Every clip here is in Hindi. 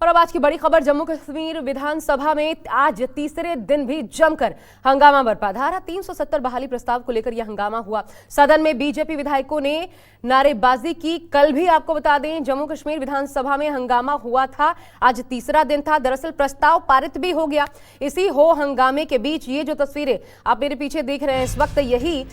और अब आज की बड़ी खबर, जम्मू कश्मीर विधानसभा में आज तीसरे दिन भी जमकर हंगामा बरपा। धारा 370 बहाली प्रस्ताव को लेकर यह हंगामा हुआ। सदन में बीजेपी विधायकों ने नारेबाजी की। कल भी आपको बता दें जम्मू कश्मीर विधानसभा में हंगामा हुआ था, आज तीसरा दिन था। दरअसल प्रस्ताव पारित भी हो गया। इसी हो हंगामे के बीच ये जो तस्वीरें आप मेरे पीछे देख रहे हैं इस वक्त, यही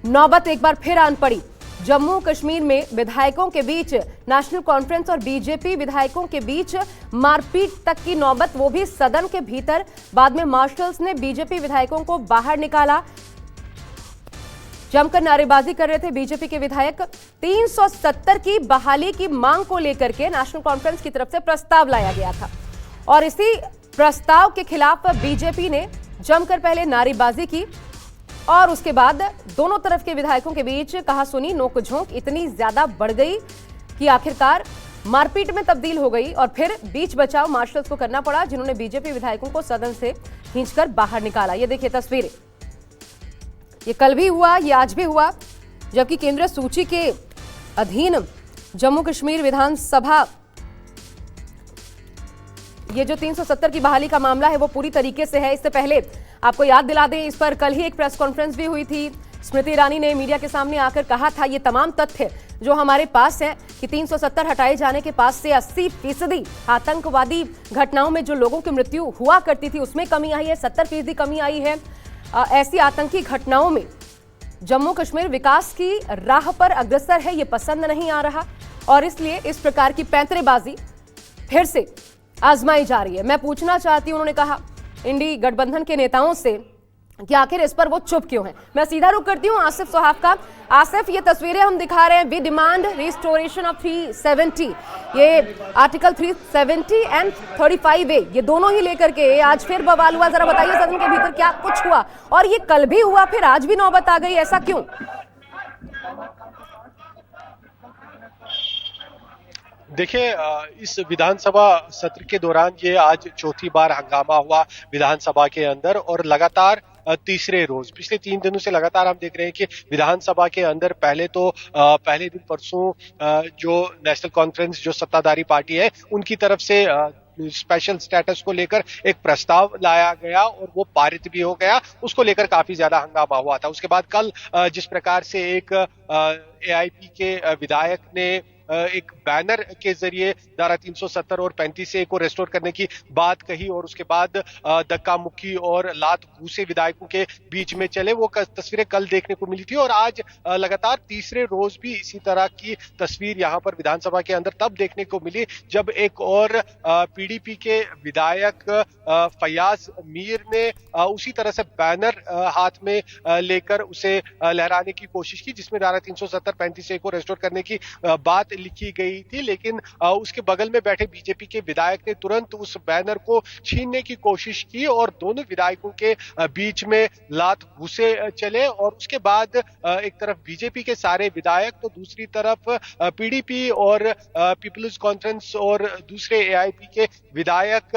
नौबत एक बार फिर आन पड़ी। जम्मू कश्मीर में विधायकों के बीच नेशनल कॉन्फ्रेंस और बीजेपी विधायकों के बीच मारपीट तक की नौबत, वो भी सदन के भीतर। बाद में मार्शल्स ने बीजेपी विधायकों को बाहर निकाला। जमकर नारेबाजी कर रहे थे बीजेपी के विधायक। 370 की बहाली की मांग को लेकर के नेशनल कॉन्फ्रेंस की तरफ से प्रस्ताव लाया गया था और इसी प्रस्ताव के खिलाफ बीजेपी ने जमकर पहले नारेबाजी की और उसके बाद दोनों तरफ के विधायकों के बीच कहासुनी, नोकझोंक इतनी ज्यादा बढ़ गई कि आखिरकार मारपीट में तब्दील हो गई और फिर बीच बचाव मार्शल्स को करना पड़ा, जिन्होंने बीजेपी विधायकों को सदन से खींचकर बाहर निकाला। ये देखिए तस्वीरें, ये कल भी हुआ, ये आज भी हुआ, जबकि केंद्रीय सूची के अधीन जम्मू कश्मीर विधानसभा ये जो 370 की बहाली का मामला है वो पूरी तरीके से है। इससे पहले आपको याद दिला दें, इस पर कल ही एक प्रेस कॉन्फ्रेंस भी हुई थी। स्मृति ईरानी ने मीडिया के सामने आकर कहा था, ये तमाम तथ्य जो हमारे पास हैं कि 370 हटाए जाने के पास से 80% आतंकवादी घटनाओं में जो लोगों की मृत्यु हुआ करती थी उसमें कमी आई है, 70% कमी आई है। ऐसी आतंकी घटनाओं में जम्मू कश्मीर विकास की राह पर अग्रसर है, ये पसंद नहीं आ रहा और इसलिए इस प्रकार की पैंतरेबाजी फिर से आजमाई जा रही है। मैं पूछना चाहती हूं, उन्होंने कहा इंडी गठबंधन के नेताओं से, कि आखिर इस पर वो चुप क्यों हैं। मैं सीधा रुख करती हूं आसिफ सोहाग का। आसिफ, ये तस्वीरें हम दिखा रहे हैं, वी डिमांड रिस्टोरेशन ऑफ 370, ये आर्टिकल 370 एंड 35A, ये दोनों ही लेकर के आज फिर बवाल हुआ। जरा बताइए सदन के भीतर क्या कुछ हुआ, और ये कल भी हुआ, फिर आज भी नौबत आ गई, ऐसा क्यों? देखिए, इस विधानसभा सत्र के दौरान ये आज चौथी बार हंगामा हुआ विधानसभा के अंदर और लगातार तीसरे रोज पिछले 3 दिनों से लगातार हम देख रहे हैं कि विधानसभा के अंदर पहले पहले दिन परसों जो नेशनल कॉन्फ्रेंस जो सत्ताधारी पार्टी है उनकी तरफ से स्पेशल स्टेटस को लेकर एक प्रस्ताव लाया गया और वो पारित भी हो गया। उसको लेकर काफी ज्यादा हंगामा हुआ था। उसके बाद कल जिस प्रकार से एक एआईपी के विधायक ने एक बैनर के जरिए धारा 370 और 35A को रेस्टोर करने की बात कही और उसके बाद धक्का मुक्की और लात घूसे विधायकों के बीच में चले, वो तस्वीरें कल देखने को मिली थी। और आज लगातार तीसरे रोज भी इसी तरह की तस्वीर यहाँ पर विधानसभा के अंदर तब देखने को मिली जब एक और पीडीपी के विधायक फयाज मीर ने उसी तरह से बैनर हाथ में लेकर उसे लहराने की कोशिश की जिसमें धारा 370 35A को रेस्टोर करने की बात लिखी गई थी। लेकिन उसके बगल में बैठे बीजेपी के विधायक ने तुरंत उस बैनर को छीनने की कोशिश की और दोनों विधायकों के बीच में लात घुसे चले और उसके बाद एक तरफ बीजेपी के सारे विधायक तो दूसरी तरफ पीडीपी और पीपल्स कॉन्फ्रेंस और दूसरे एआईपी के विधायक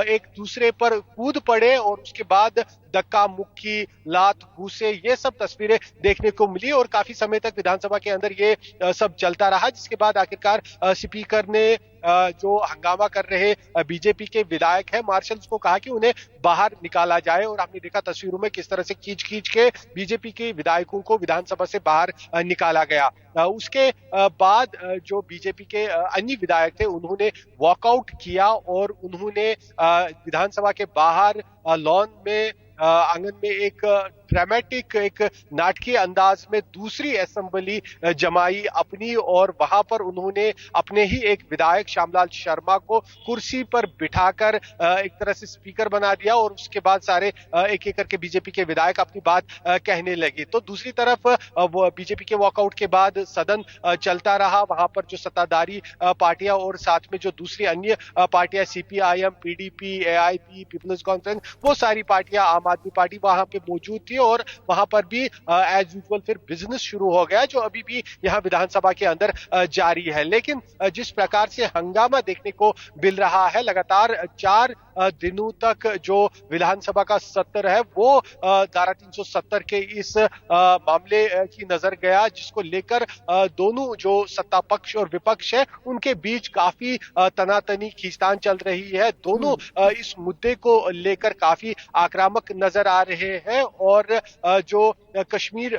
एक दूसरे पर कूद पड़े और उसके बाद धक्का मुक्की, लात घूसे, ये सब तस्वीरें देखने को मिली और काफी समय तक विधानसभा के अंदर ये सब चलता रहा। जिसके बाद आखिरकार स्पीकर ने जो हंगामा कर रहे बीजेपी के विधायक हैं मार्शल्स को कहा कि उन्हें बाहर निकाला जाए और हमने देखा तस्वीरों में किस तरह से खींच के बीजेपी के विधायकों को विधानसभा से बाहर निकाला गया। उसके बाद जो बीजेपी के अन्य विधायक थे उन्होंने वॉकआउट किया और उन्होंने विधानसभा के बाहर लॉन में आंगन में एक ड्रामेटिक, एक नाटकीय अंदाज में दूसरी असेंबली जमाई अपनी और वहां पर उन्होंने अपने ही एक विधायक श्यामलाल शर्मा को कुर्सी पर बिठाकर एक तरह से स्पीकर बना दिया और उसके बाद सारे एक एक करके बीजेपी के विधायक अपनी बात कहने लगे। तो दूसरी तरफ बीजेपी के वॉकआउट के बाद सदन चलता रहा। वहां पर जो सत्ताधारी पार्टियां और साथ में जो दूसरी अन्य पार्टियां CPIM, PDP, AIP, people's conference, वो सारी पार्टियां आम आम आदमी पार्टी वहां पे मौजूद थी और वहां पर भी एज यूजुअल फिर बिजनेस शुरू हो गया जो अभी भी यहाँ विधानसभा के अंदर जारी है। लेकिन जिस प्रकार से हंगामा देखने को मिल रहा है, लगातार 4 दिनों तक जो विधानसभा का सत्र है वो धारा 370 के इस मामले की नजर गया, जिसको लेकर दोनों जो सत्ता पक्ष और विपक्ष है उनके बीच काफी तनातनी खींचतान चल रही है। दोनों इस मुद्दे को लेकर काफी आक्रामक नजर आ रहे हैं और जो कश्मीर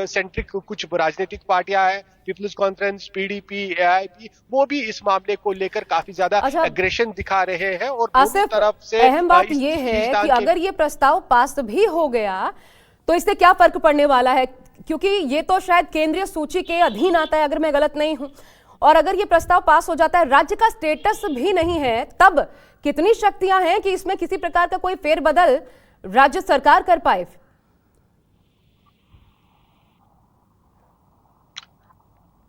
सेंट्रिक कुछ राजनीतिक पार्टियां हैं, पीपल्स कॉन्फ्रेंस, पीडीपी, एआईपी, वो भी इस मामले को लेकर काफी ज्यादा एग्रेशन दिखा रहे हैं। और दोनों तरफ से अहम बात ये है कि अगर ये प्रस्ताव पास भी हो गया तो इससे क्या फर्क पड़ने वाला है, क्योंकि ये तो शायद केंद्रीय सूची के अधीन आता है अगर मैं गलत नहीं हूं, और अगर ये प्रस्ताव पास हो जाता है, राज्य का स्टेटस भी नहीं है, तब कितनी शक्तियां हैं कि इसमें किसी प्रकार का कोई फेरबदल राज्य सरकार कर पाए?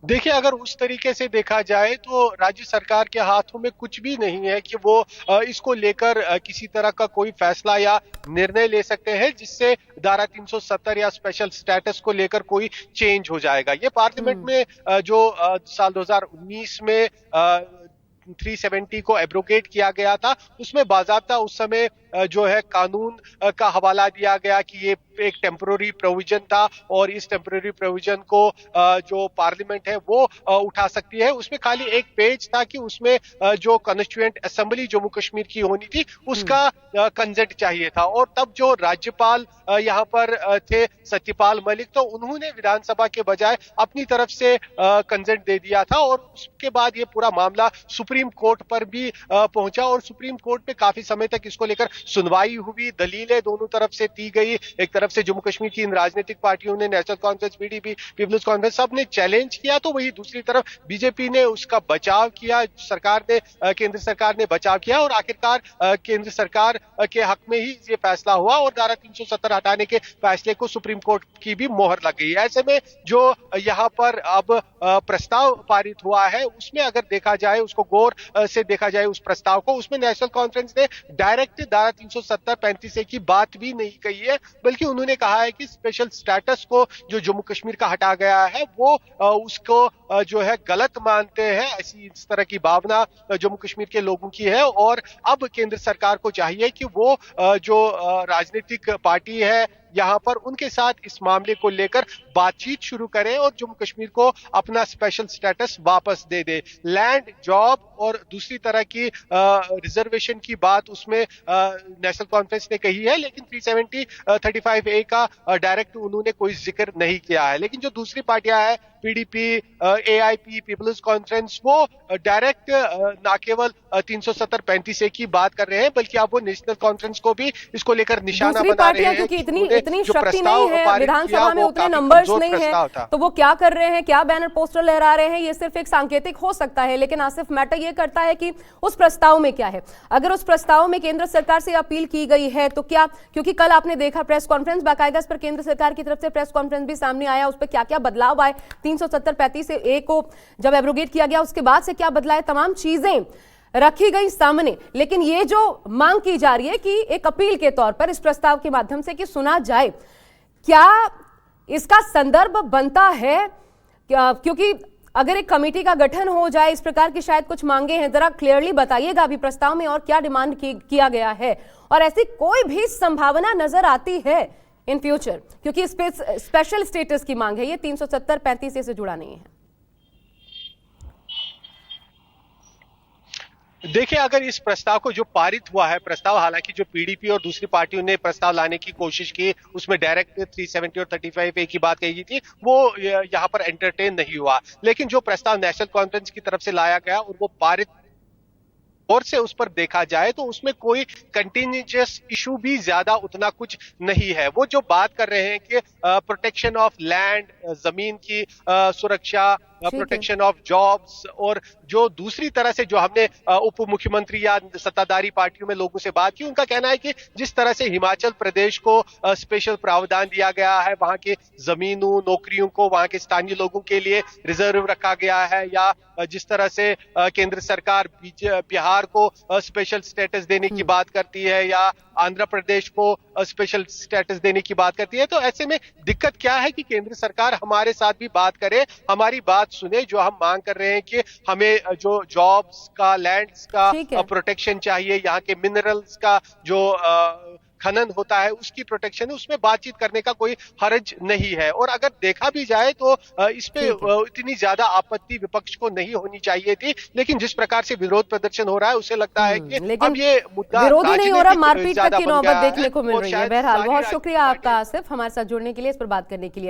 देखिए, अगर उस तरीके से देखा जाए तो राज्य सरकार के हाथों में कुछ भी नहीं है कि वो इसको लेकर किसी तरह का कोई फैसला या निर्णय ले सकते हैं जिससे धारा 370 या स्पेशल स्टेटस को लेकर कोई चेंज हो जाएगा। ये पार्लियामेंट में जो साल 2019 में 370 को एब्रोगेट किया गया था, उसमें बाकायदा उस समय जो है कानून का हवाला दिया गया कि ये एक टेम्पररी प्रोविजन था और इस टेम्पररी प्रोविजन को जो पार्लियामेंट है वो उठा सकती है। उसमें खाली एक पेज था कि उसमें जो कॉन्स्टिट्यूएंट असेंबली जम्मू कश्मीर की होनी थी उसका कंसेंट चाहिए था। और तब जो राज्यपाल यहाँ पर थे सत्यपाल मलिक, तो उन्होंने विधानसभा के बजाय अपनी तरफ से कंसेंट दे दिया था और उसके बाद ये पूरा मामला सुप्रीम कोर्ट पर भी पहुंचा और सुप्रीम कोर्ट में काफी समय तक इसको लेकर सुनवाई हुई, दलीलें दोनों तरफ से दी गई। एक तरफ से जम्मू कश्मीर की इन राजनीतिक पार्टियों ने, national conference, PDP, people's conference, सब ने चैलेंज किया, तो वही दूसरी तरफ बीजेपी ने उसका बचाव किया, सरकार ने, केंद्र सरकार ने बचाव किया और आखिरकार केंद्र सरकार के हक में ही ये फैसला हुआ और धारा 370 हटाने के फैसले को सुप्रीम कोर्ट की भी मोहर लग गई। ऐसे में जो यहाँ पर अब प्रस्ताव पारित हुआ है उसमें अगर देखा जाए, उसको गौर से देखा जाए उस प्रस्ताव को, उसमें नेशनल कॉन्फ्रेंस ने डायरेक्ट धारा 370-35 की बात भी नहीं कही है, बल्कि उन्होंने कहा है कि स्पेशल स्टेटस को जो जम्मू कश्मीर का हटा गया है वो उसको जो है गलत मानते हैं। ऐसी इस तरह की भावना जम्मू कश्मीर के लोगों की है और अब केंद्र सरकार को चाहिए कि वो जो राजनीतिक पार्टी है यहाँ पर उनके साथ इस मामले को लेकर बातचीत शुरू करें और जम्मू कश्मीर को अपना स्पेशल स्टेटस वापस दे दे। लैंड, जॉब और दूसरी तरह की रिजर्वेशन की बात उसमें नेशनल कॉन्फ्रेंस ने कही है, लेकिन 370 35A का डायरेक्ट उन्होंने कोई जिक्र नहीं किया है। लेकिन जो दूसरी पार्टियां हैं, पीडीपी, एआईपी, पीपल्स कॉन्फ्रेंस, वो डायरेक्ट ना केवल 370-35A की बात कर रहे हैं, बल्कि अब वो नेशनल कॉन्फ्रेंस को भी इसको लेकर निशाना बना रहे हैं। क्योंकि इतनी शक्ति नहीं है विधानसभा में, उतने नंबर्स नहीं है, तो वो क्या कर रहे हैं, क्या बैनर पोस्टर लहरा रहे हैं, ये सिर्फ एक सांकेतिक हो सकता है। लेकिन आसिफ, मैटर ये करता है कि उस प्रस्ताव में क्या है। अगर उस प्रस्ताव में केंद्र सरकार से अपील की गई है तो क्या, क्योंकि कल आपने देखा प्रेस कॉन्फ्रेंस, बाकायदा इस पर केंद्र सरकार की तरफ से प्रेस कॉन्फ्रेंस भी सामने आया, उस पर क्या क्या बदलाव आए, 370-35A को जब एब्रोगेट किया गया उसके बाद से क्या बदला है, तमाम चीजें रखी गई सामने। लेकिन ये जो मांग की जा रही है कि एक अपील के तौर पर इस प्रस्ताव के माध्यम से कि सुना जाए, क्या इसका संदर्भ बनता है? क्योंकि अगर एक कमेटी का गठन हो जाए, इस प्रकार की शायद कुछ मांगे हैं, जरा क्लियरली बताइएगा अभी प्रस्ताव में और क्या डिमांड किया गया है, और ऐसी कोई भी संभावना नजर आती है इन फ्यूचर, क्योंकि स्पेशल स्टेटस की मांग है, ये 370-35A से जुड़ा नहीं है। देखिए, अगर इस प्रस्ताव को जो पारित हुआ है, प्रस्ताव हालांकि जो पीडीपी और दूसरी पार्टियों ने प्रस्ताव लाने की कोशिश की, उसमें डायरेक्ट 370 और 35A की बात कही थी, वो यहाँ पर एंटरटेन नहीं हुआ। लेकिन जो प्रस्ताव नेशनल कॉन्फ्रेंस की तरफ से लाया गया और वो पारित और से उस पर देखा जाए तो उसमें कोई कंटिन्यूस इशू भी ज्यादा उतना कुछ नहीं है। वो जो बात कर रहे हैं कि प्रोटेक्शन ऑफ लैंड, जमीन की सुरक्षा है। प्रोटेक्शन ऑफ जॉब्स, और जो दूसरी तरह से जो हमने उप मुख्यमंत्री या सत्ताधारी पार्टियों में लोगों से बात की, उनका कहना है कि जिस तरह से हिमाचल प्रदेश को स्पेशल प्रावधान दिया गया है, वहां के जमीनों नौकरियों को वहां के स्थानीय लोगों के लिए रिजर्व रखा गया है, या जिस तरह से केंद्र सरकार बिहार को स्पेशल स्टेटस देने की बात करती है, या आंध्र प्रदेश को स्पेशल स्टेटस देने की बात करती है, तो ऐसे में दिक्कत क्या है कि केंद्र सरकार हमारे साथ भी बात करे, हमारी बात सुने। जो हम मांग कर रहे हैं कि हमें जो जॉब्स का, लैंड्स का प्रोटेक्शन चाहिए, यहाँ के मिनरल्स का जो खनन होता है उसकी प्रोटेक्शन है, उसमें बातचीत करने का कोई हर्ज नहीं है। और अगर देखा भी जाए तो इस पे इतनी ज्यादा आपत्ति विपक्ष को नहीं होनी चाहिए थी, लेकिन जिस प्रकार से विरोध प्रदर्शन हो रहा है उसे लगता है कि अब ये मुद्दा विरोध ही नहीं हो रहा, मारपीट तक की नौबत देखने को मिल रही है। बहरहाल बहुत शुक्रिया आपका आसिफ, हमारे साथ जुड़ने के लिए, इस पर बात करने के लिए।